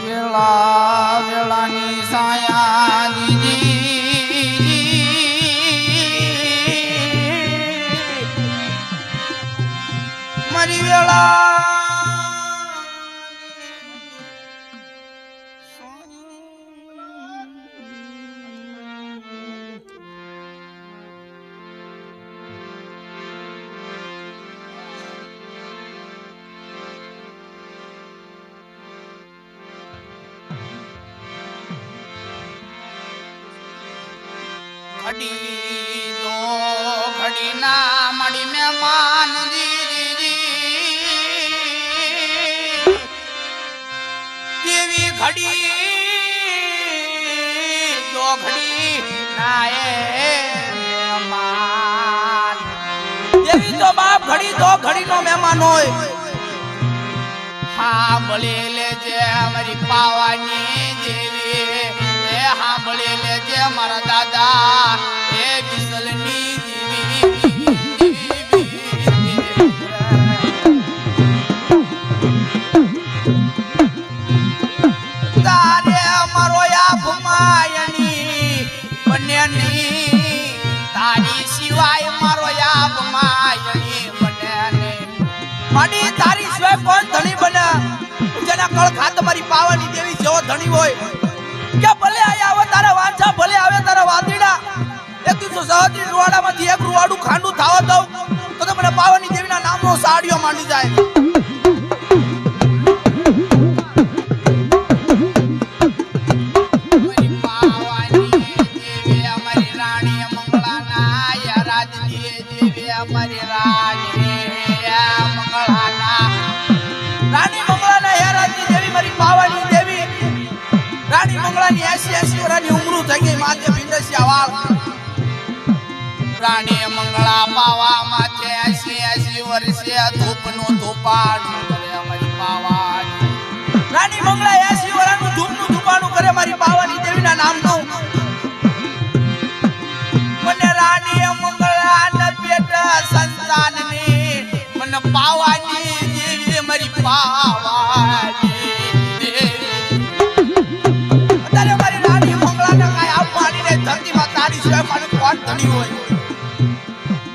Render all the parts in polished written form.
વેલા વેલાની સાયા દીદી મારી વેલા घड़ी दो घड़ी ना मड़ी मेहमान दीदी देवी घड़ी दो घड़ी नाए मेहमान देवी तो बाप घड़ी दो घड़ी नो मेहमान होय हाँ बोले ले जे हमारी पावानी देवी हाँ बोले ले जे मारा दादा ए बिसलनी तारे मारो या भुमायनी बन्यानी तारी सिवाय मारो या भुमायनी बन्यानी माडी तारी सिवाय कौन धनी बने जेना कळ खात मारी पावानी देवी जेવો ધણી હોય કે ભલે આયા આવે તારા વાંચા ભલે આવે તારા વાદીડા એક દિવસો સહદી રૂવાડામાંથી એક રૂવાડું ખાંડું થાવા દઉં તો તમને પાવાની દેવીના નામનો સાડીઓ માંડી જાય મારી પાવાની દેવી અમારી રાણી મંગળાના યા રાજની દેવી અમારી રાણી મંગળાના રાણી મંગળાના યા રાજની દેવી મારી પાવાની દેવી રાણી મંગળાની 80 વર્ષની ઉંમર થઈ ગઈ માથે ભીંડસિયા વાળ રાણી મંગળા પાવા માથે 80 વર્ષે ધૂપનું ધૂપાડું કરે અમારી પાવાની રાણી મંગળા 80 વર્ષનું ધૂપનું ધૂપાડું કરે મારી પાવાની દેવીના નામનું મને રાણી મંગળાના પેટ સંતાનની મને પાવાની દેવી મારી પાવાની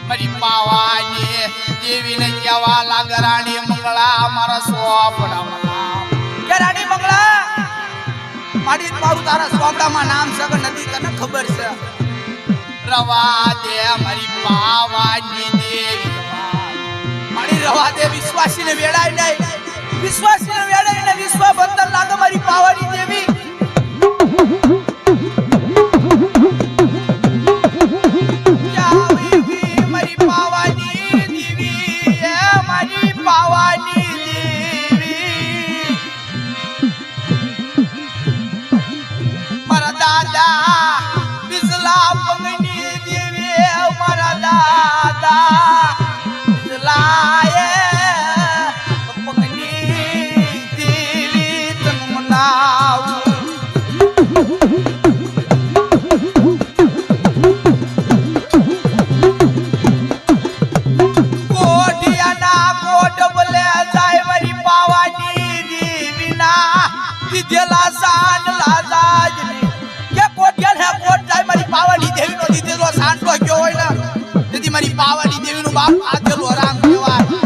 મારી પાવાની દેવીને કેવા લાગે રાણી મંગળા મારા સોપડામાં કે રાણી મંગળા મારી મારું તારા સોપડામાં નામ છે કે નથી તને ખબર છે રવા દે મારી પાવાની દેવી મારી રવા દે વિશ્વાસીને વેડાય નહીં વિશ્વાસીને વેડાય ને વિશ્વ બંધન લાગે મારી પાવાની દેવી મારી પાવાની દેવીનું બાપ આદેલો રામ કહેવાય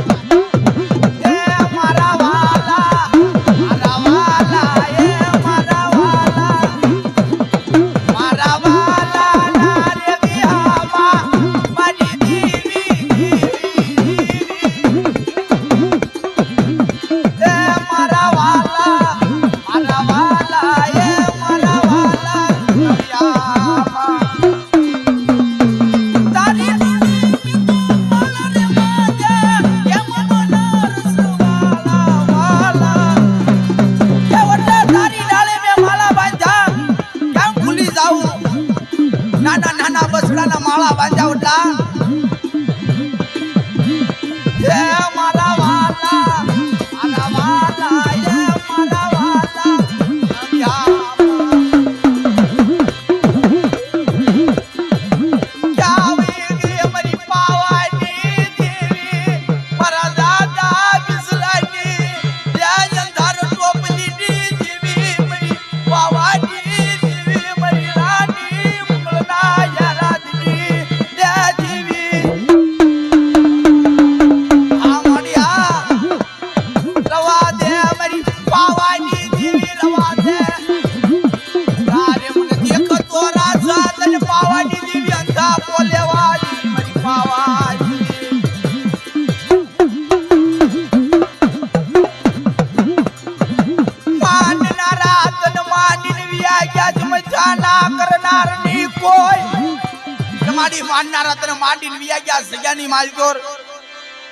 કોઈ માડી માનનારા તને માડીને વિયા ગયા સગાની માલકોર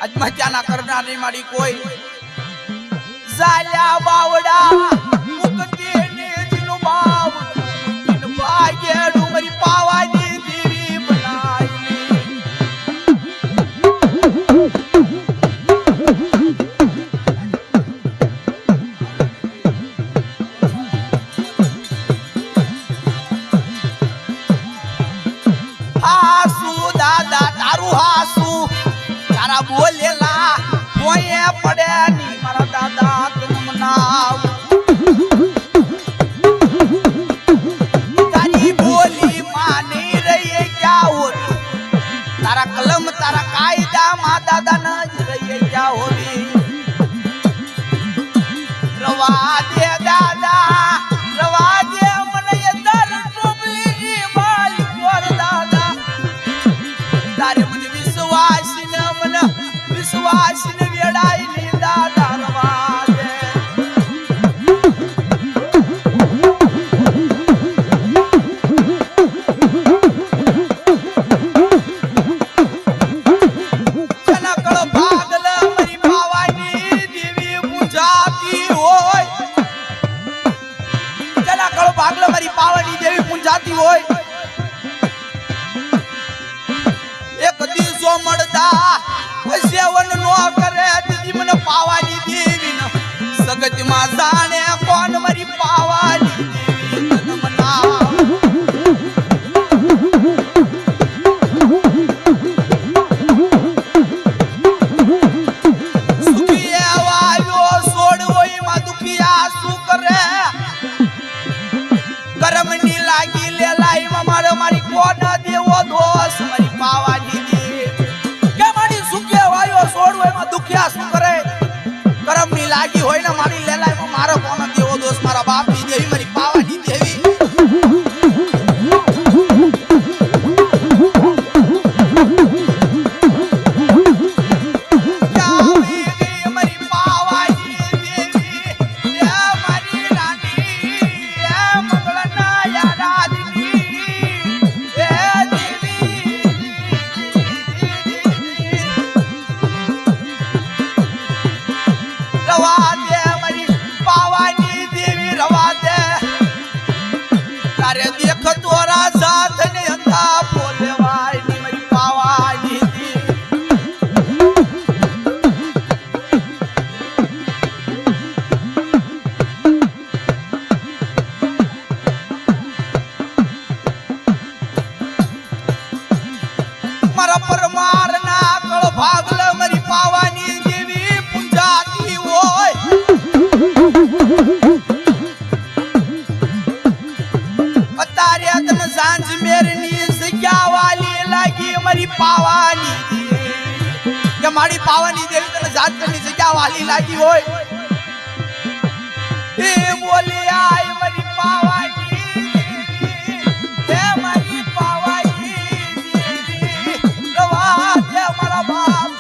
આત્મહત્યાના કરનારની માડી કોઈ ઝાલ્યા બાવડા મુકતી ને જીનો બાવ જીન ભાગે ડુમરી પાવાની દેવી બનાઈ બોલેલા કોઈએ પડે ની મારા દાદા તમનાવ તારી બોલી માની રહી ક્યાં હોવી તારા કલમ તારા કાયદા મા દાદા ન જ રહી ક્યાં હોવી રવા દે દાદા રવા દે મને યદર ટોપલી ની માલિક વર દાદા તારે મને વિશ્વાસ વિશ્વાસને વેડાઈ ની દાદા રવા દે જનકળ ભાગલ મારી પાવાની દેવી પૂજાતી હોય જનકળ ભાગલ મારી પાવાની દેવી પૂજાતી હોય એક દિવસો મળતા સેવન નો કરે દીદી મને પાવાની દેવી ન સગતમાં જાણે કોણ મારી પાવાની દેવી તન મનાવ સુખિયા વાયો સોડવોય માં દુખિયા શું કરે કરમની લાગી લેલાઈ માં મારી કોણ દેવો દોષ મારી પાવાની દુખિયા શું કરે કરમની લાગી હોય ને મારી લેલાય મારો કોનો દેવો દોષ મારા બાપની દેવી મારી પાવાની દેવી મારી પાવાની દેવી તને જાત ની જગ્યા વાલી લાગી હોય એ બોલી આય મારી પાવાની હે મારી પાવાની દેવી રવા દે મારા બાપ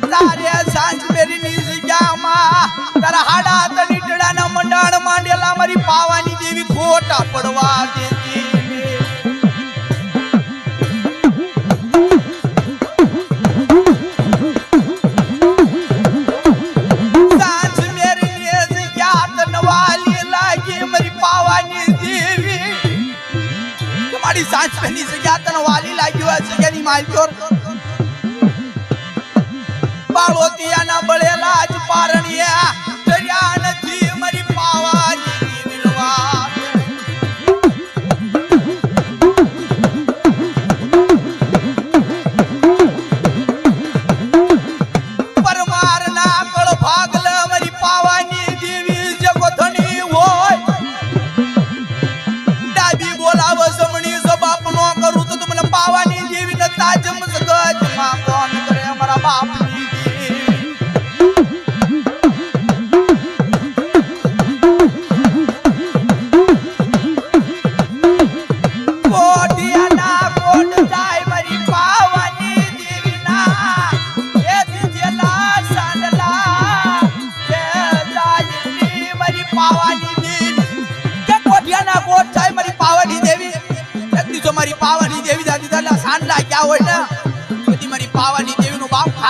તારે સાંજ મેરી ની જગ્યામાં તારા હાડા તડીટડા ના મંડાણ માંડેલા મારી પાવાની દેવી ખોટા પડવા દેતી સાંજ મેરી ને જગ્યા તનવાલી લાગી મારી પાવાની દેવી તમારી સાંજ મેરી જગ્યા તનવાલી લાગી હોય જગ્યાની માલકોર બાળોતિયાના બળેલા જ પારણિયા દરિયા નથી મારી પાવાની વિલવા પરમારના કળ ભાગલ મારી પાવાની દેવી જગોધણી હોય ડાબી બોલાવ જમણી જબાપ નો કરું તો તમને પાવાની દેવી ન તાજમ જગતમાં કોણ કરે મારા બાપ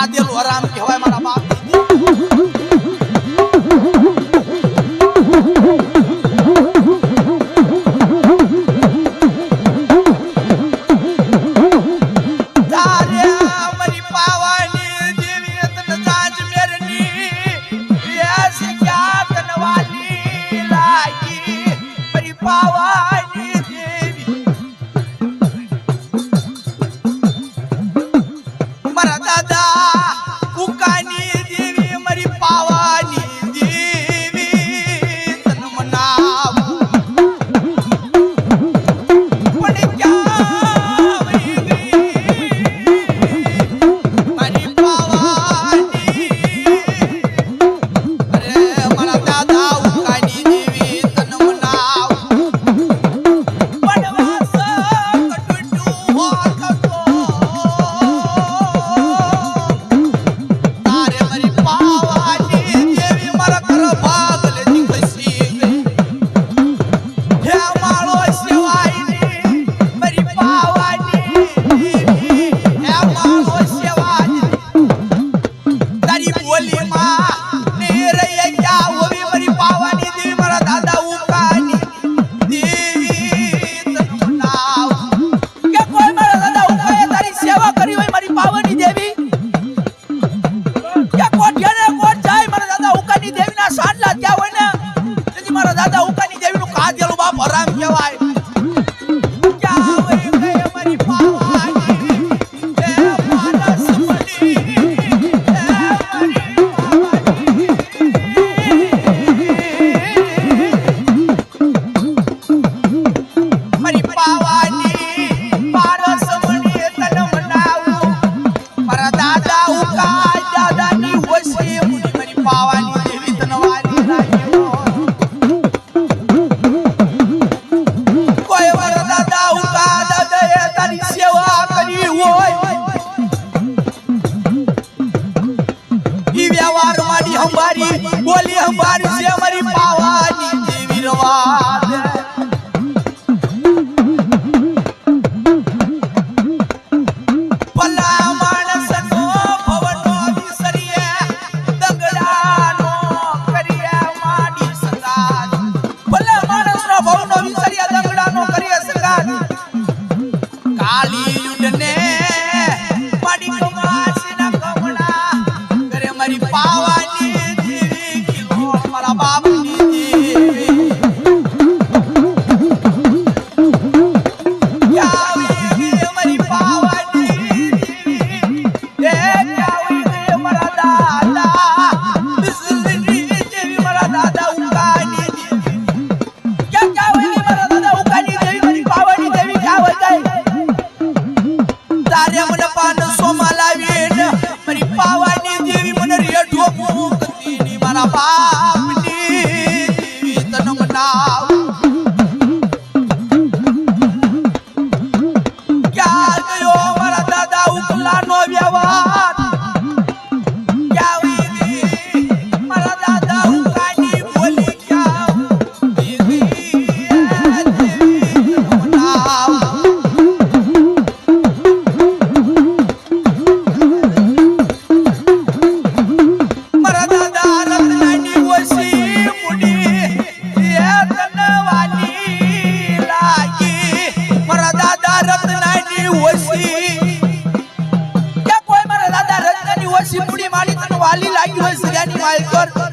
કાદેલો હરામ કહેવાય મારા બાપ બોલી હંભારી છે અમારી પાવાની દેવી રવાદ ભલા માણસનો ભવનો વિસરીએ દગડાનો કરીએ માડી સંગાત ભલા માણસનો ભવનો વિસરીએ દગડાનો કરીએ સંગાત કાલી યુડને માડી કમાસીના કમણા કરે મારી પાવાની વાલી લાગી હોય સગાની માલ પર